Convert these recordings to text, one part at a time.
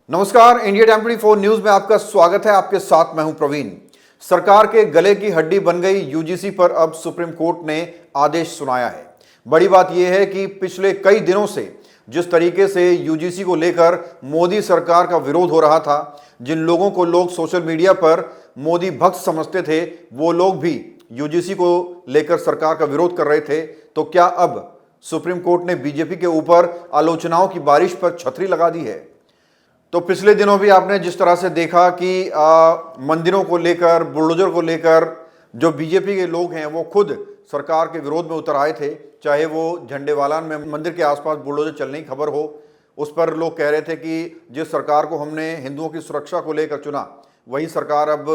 नमस्कार, India time 24 news में आपका स्वागत है। आपके साथ मैं हूं प्रवीण। सरकार के गले की हड्डी बन गई यूजीसी पर अब सुप्रीम कोर्ट ने आदेश सुनाया है। बड़ी बात यह है कि पिछले कई दिनों से जिस तरीके से यूजीसी को लेकर मोदी सरकार का विरोध हो रहा था, जिन लोगों को लोग सोशल मीडिया पर मोदी भक्त समझते थे, वो लोग भी यूजीसी को लेकर सरकार का विरोध कर रहे थे। तो क्या अब सुप्रीम कोर्ट ने बीजेपी के ऊपर आलोचनाओं की बारिश पर छतरी लगा दी है? तो पिछले दिनों भी आपने जिस तरह से देखा कि मंदिरों को लेकर, बुलडोजर को लेकर जो बीजेपी के लोग हैं वो खुद सरकार के विरोध में उतर आए थे। चाहे वो झंडेवालान में मंदिर के आसपास बुलडोजर चलने की खबर हो, उस पर लोग कह रहे थे कि जिस सरकार को हमने हिंदुओं की सुरक्षा को लेकर चुना, वही सरकार अब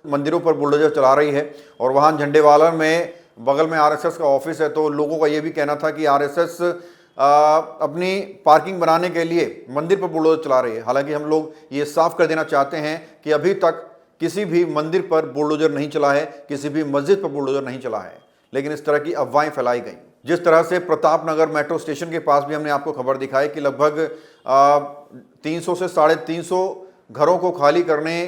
मंदिरों पर बुलडोजर चला रही है। और वहाँ झंडेवालान में बगल में आरएसएस का ऑफिस है, तो लोगों का ये भी कहना था कि आरएसएस अपनी पार्किंग बनाने के लिए मंदिर पर बुलडोजर चला रही है। हालांकि हम लोग ये साफ कर देना चाहते हैं कि अभी तक किसी भी मंदिर पर बुलडोजर नहीं चला है, किसी भी मस्जिद पर बुलडोजर नहीं चला है, लेकिन इस तरह की अफवाहें फैलाई गई। जिस तरह से प्रताप नगर मेट्रो स्टेशन के पास भी हमने आपको खबर दिखाई कि लगभग 300 से 350 घरों को खाली करने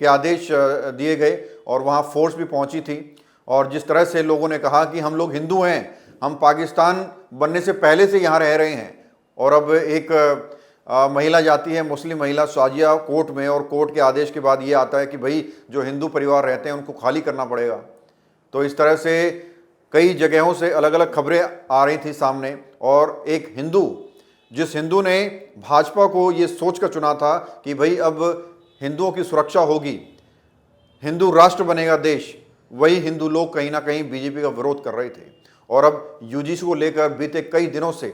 के आदेश दिए गए और वहाँ फोर्स भी पहुँची थी। और जिस तरह से लोगों ने कहा कि हम लोग हिंदू हैं, हम पाकिस्तान बनने से पहले से यहाँ रह रहे हैं, और अब एक महिला जाती है, मुस्लिम महिला शाजिया कोर्ट में, और कोर्ट के आदेश के बाद ये आता है कि भाई जो हिंदू परिवार रहते हैं उनको खाली करना पड़ेगा। तो इस तरह से कई जगहों से अलग अलग खबरें आ रही थी सामने। और एक हिंदू, जिस हिंदू ने भाजपा को ये सोच कर चुना था कि भाई अब हिंदुओं की सुरक्षा होगी, हिंदू राष्ट्र बनेगा देश, वही हिंदू लोग कहीं ना कहीं बीजेपी का विरोध कर रहे थे। और अब यूजीसी को लेकर बीते कई दिनों से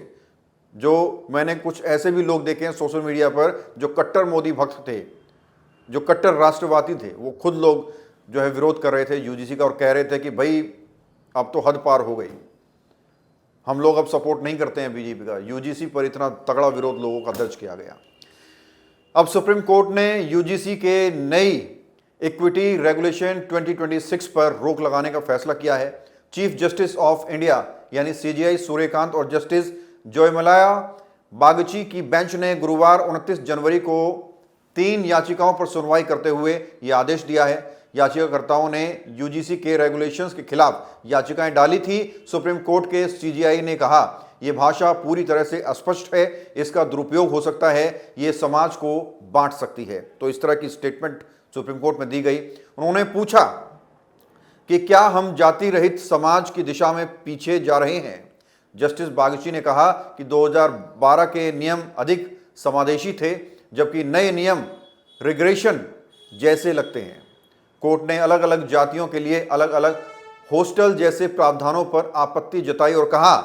जो मैंने कुछ ऐसे भी लोग देखे हैं सोशल मीडिया पर जो कट्टर मोदी भक्त थे, जो कट्टर राष्ट्रवादी थे, वो खुद लोग जो है विरोध कर रहे थे यूजीसी का और कह रहे थे कि भाई अब तो हद पार हो गई, हम लोग अब सपोर्ट नहीं करते हैं बीजेपी का। यूजीसी पर इतना तगड़ा विरोध लोगों का दर्ज किया गया। अब सुप्रीम कोर्ट ने यूजीसी के नई इक्विटी रेगुलेशन 2026 पर रोक लगाने का फैसला किया है। चीफ जस्टिस ऑफ इंडिया यानी सीजेआई सूर्यकांत और जस्टिस जयमलाया बागची की बेंच ने गुरुवार 29 जनवरी को 3 याचिकाओं पर सुनवाई करते हुए यह आदेश दिया है। याचिकाकर्ताओं ने यूजीसी के रेगुलेशंस के खिलाफ याचिकाएं डाली थी। सुप्रीम कोर्ट के सीजेआई ने कहा, यह भाषा पूरी तरह से अस्पष्ट है, इसका दुरुपयोग हो सकता है, यह समाज को बांट सकती है। तो इस तरह की स्टेटमेंट सुप्रीम कोर्ट में दी गई। उन्होंने पूछा कि क्या हम जाति रहित समाज की दिशा में पीछे जा रहे हैं। जस्टिस बागची ने कहा कि 2012 के नियम अधिक समावेशी थे, जबकि नए नियम रिग्रेशन जैसे लगते हैं। कोर्ट ने अलग अलग जातियों के लिए अलग अलग हॉस्टल जैसे प्रावधानों पर आपत्ति जताई और कहा,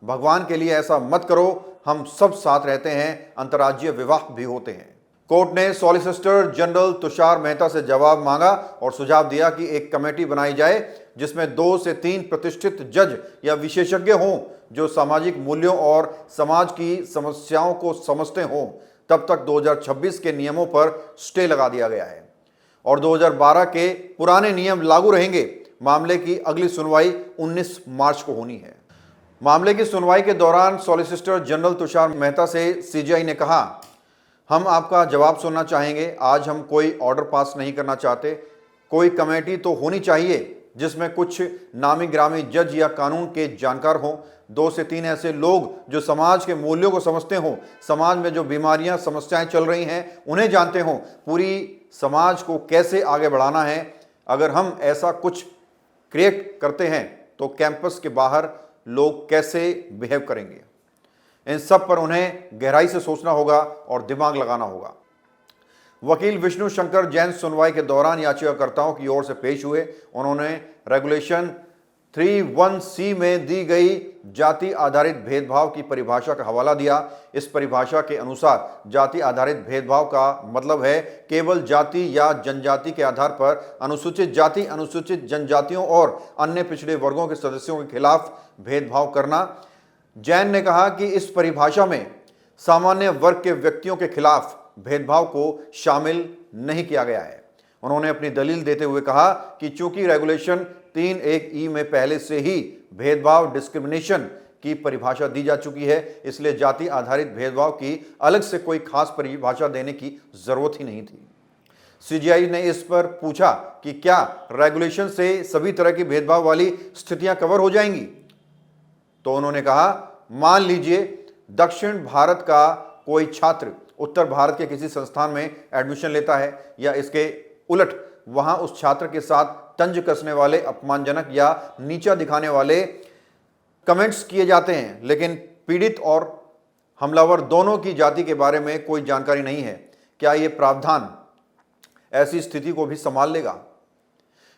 भगवान के लिए ऐसा मत करो, हम सब साथ रहते हैं, अंतर्राज्यीय विवाह भी होते हैं। कोर्ट ने सॉलिसिटर जनरल तुषार मेहता से जवाब मांगा और सुझाव दिया कि एक कमेटी बनाई जाए जिसमें 2 से 3 प्रतिष्ठित जज या विशेषज्ञ हों जो सामाजिक मूल्यों और समाज की समस्याओं को समझते हों। तब तक 2026 के नियमों पर स्टे लगा दिया गया है और 2012 के पुराने नियम लागू रहेंगे। मामले की अगली सुनवाई 19 मार्च को होनी है। मामले की सुनवाई के दौरान सॉलिसिटर जनरल तुषार मेहता से सीजेआई ने कहा, हम आपका जवाब सुनना चाहेंगे। आज हम कोई ऑर्डर पास नहीं करना चाहते। कोई कमेटी तो होनी चाहिए जिसमें कुछ नामी ग्रामी जज या कानून के जानकार हों, 2 से 3 ऐसे लोग जो समाज के मूल्यों को समझते हों, समाज में जो बीमारियां समस्याएं चल रही हैं उन्हें जानते हों, पूरी समाज को कैसे आगे बढ़ाना है। अगर हम ऐसा कुछ क्रिएट करते हैं तो कैंपस के बाहर लोग कैसे बिहेव करेंगे, इन सब पर उन्हें गहराई से सोचना होगा और दिमाग लगाना होगा। वकील विष्णु शंकर जैन सुनवाई के दौरान याचिकाकर्ताओं की ओर से पेश हुए। उन्होंने रेगुलेशन 31C में दी गई जाति आधारित भेदभाव की परिभाषा का हवाला दिया। इस परिभाषा के अनुसार जाति आधारित भेदभाव का मतलब है केवल जाति या जनजाति के आधार पर अनुसूचित जाति, अनुसूचित जनजातियों और अन्य पिछड़े वर्गों के सदस्यों के खिलाफ भेदभाव करना। जैन ने कहा कि इस परिभाषा में सामान्य वर्ग के व्यक्तियों के खिलाफ भेदभाव को शामिल नहीं किया गया है। उन्होंने अपनी दलील देते हुए कहा कि चूंकि रेगुलेशन 3(1)E में पहले से ही भेदभाव डिस्क्रिमिनेशन की परिभाषा दी जा चुकी है, इसलिए जाति आधारित भेदभाव की अलग से कोई खास परिभाषा देने की जरूरत ही नहीं थी। सीजीआई ने इस पर पूछा कि क्या रेगुलेशन से सभी तरह की भेदभाव वाली स्थितियां कवर हो जाएंगी, तो उन्होंने कहा, मान लीजिए दक्षिण भारत का कोई छात्र उत्तर भारत के किसी संस्थान में एडमिशन लेता है या इसके उलट वहां उस छात्र के साथ तंज कसने वाले, अपमानजनक या नीचा दिखाने वाले कमेंट्स किए जाते हैं, लेकिन पीड़ित और हमलावर दोनों की जाति के बारे में कोई जानकारी नहीं है। क्या यह प्रावधान ऐसी स्थिति को भी संभाल लेगा?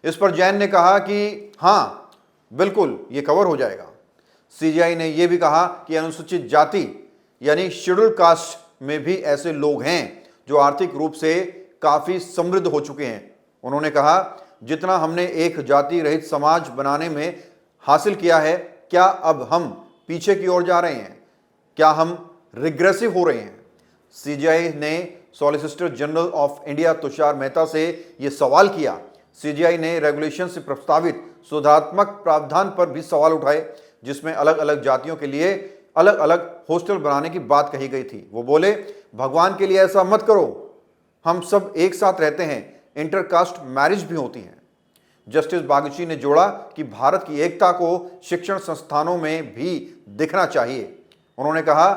इस पर जैन ने कहा कि हां, बिल्कुल ये कवर हो जाएगा। सीजीआई ने यह भी कहा कि अनुसूचित जाति यानी शेड्यूल्ड कास्ट में भी ऐसे लोग हैं जो आर्थिक रूप से काफी समृद्ध हो चुके हैं। उन्होंने कहा, जितना हमने एक जाति रहित समाज बनाने में हासिल किया है, क्या अब हम पीछे की ओर जा रहे हैं? क्या हम रिग्रेसिव हो रहे हैं? सीजीआई ने solicitor general of India Tushar Mehta से यह सवाल किया। सीजीआई ने रेगुलेशन से प्रस्तावित सुधारात्मक प्रावधान पर भी सवाल उठाए, जिसमें अलग अलग जातियों के लिए अलग अलग हॉस्टल बनाने की बात कही गई थी। वो बोले, भगवान के लिए ऐसा मत करो, हम सब एक साथ रहते हैं, इंटरकास्ट मैरिज भी होती हैं। जस्टिस बागची ने जोड़ा कि भारत की एकता को शिक्षण संस्थानों में भी दिखना चाहिए। उन्होंने कहा,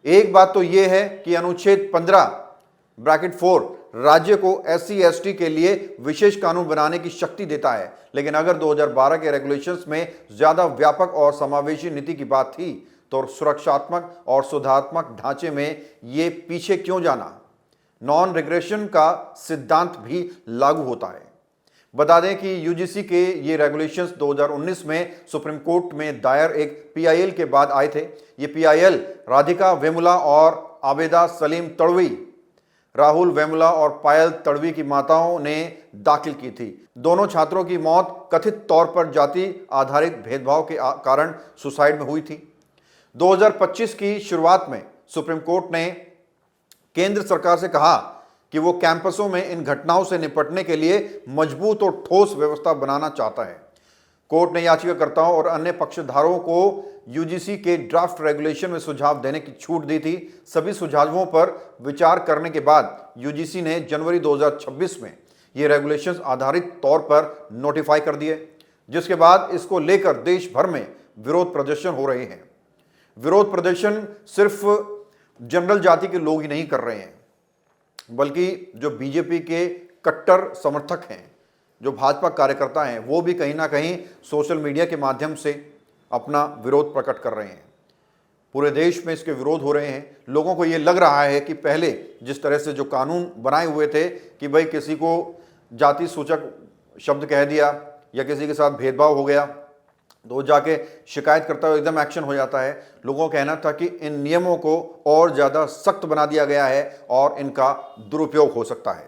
एक बात तो यह है कि अनुच्छेद 15(4) राज्य को SC/ST के लिए विशेष कानून बनाने की शक्ति देता है, लेकिन अगर 2012 के रेगुलेशंस में ज्यादा व्यापक और समावेशी नीति की बात थी तो सुरक्षात्मक और सुधारात्मक ढांचे में ये पीछे क्यों जाना? नॉन रिग्रेशन का सिद्धांत भी लागू होता है। बता दें कि यूजीसी के ये रेगुलेशंस 2019 में सुप्रीम कोर्ट में दायर एक PIL के बाद आए थे। ये PIL राधिका वेमुला और आबेदा सलीम तड़वी, राहुल वेमुला और पायल तड़वी की माताओं ने दाखिल की थी। दोनों छात्रों की मौत कथित तौर पर जाति आधारित भेदभाव के कारण सुसाइड में हुई थी। 2025 की शुरुआत में सुप्रीम कोर्ट ने केंद्र सरकार से कहा कि वो कैंपसों में इन घटनाओं से निपटने के लिए मजबूत और ठोस व्यवस्था बनाना चाहता है। कोर्ट ने याचिकाकर्ताओं और अन्य पक्षधारों को यूजीसी के ड्राफ्ट रेगुलेशन में सुझाव देने की छूट दी थी। सभी सुझावों पर विचार करने के बाद यूजीसी ने जनवरी 2026 में ये रेगुलेशंस आधारित तौर पर नोटिफाई कर दिए, जिसके बाद इसको लेकर देश भर में विरोध प्रदर्शन हो रहे हैं। विरोध प्रदर्शन सिर्फ जनरल जाति के लोग ही नहीं कर रहे हैं, बल्कि जो बीजेपी के कट्टर समर्थक हैं, जो भाजपा कार्यकर्ता हैं, वो भी कहीं ना कहीं सोशल मीडिया के माध्यम से अपना विरोध प्रकट कर रहे हैं। पूरे देश में इसके विरोध हो रहे हैं। लोगों को ये लग रहा है कि पहले जिस तरह से जो कानून बनाए हुए थे कि भाई किसी को जाति सूचक शब्द कह दिया या किसी के साथ भेदभाव हो गया तो जाके शिकायत करता है, एकदम एक्शन हो जाता है। लोगों का कहना था कि इन नियमों को और ज़्यादा सख्त बना दिया गया है और इनका दुरुपयोग हो सकता है।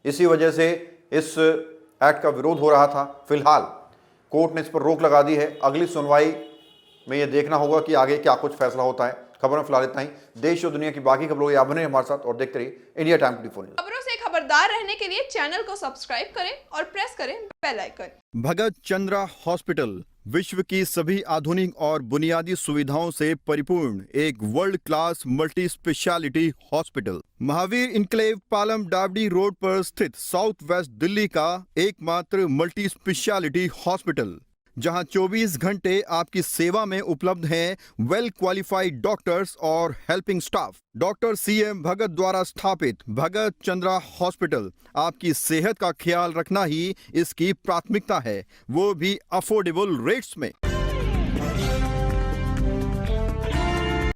इसी वजह से इस एक्ट का विरोध हो रहा था। फिलहाल कोर्ट ने इस पर रोक लगा दी है। अगली सुनवाई में यह देखना होगा कि आगे क्या कुछ फैसला होता है। खबर में फिलहाल इतना ही। देश और दुनिया की बाकी खबरों या बने हमारे साथ और देखते रहिए इंडिया टाइम 24 न्यूज। खबरों से खबरदार रहने के लिए चैनल को सब्सक्राइब करें और प्रेस करें बेल आइकन। भगत चंद्रा हॉस्पिटल विश्व की सभी आधुनिक और बुनियादी सुविधाओं से परिपूर्ण एक world class multi speciality hospital, Mahavir enclave Palam Dabri road पर स्थित साउथ वेस्ट दिल्ली का एकमात्र मल्टी स्पेशलिटी हॉस्पिटल, जहां 24 घंटे आपकी सेवा में उपलब्ध हैं वेल क्वालिफाइड डॉक्टर्स और हेल्पिंग स्टाफ। डॉक्टर CM भगत द्वारा स्थापित भगत चंद्रा हॉस्पिटल आपकी सेहत का ख्याल रखना ही इसकी प्राथमिकता है, वो भी अफोर्डेबल रेट्स में।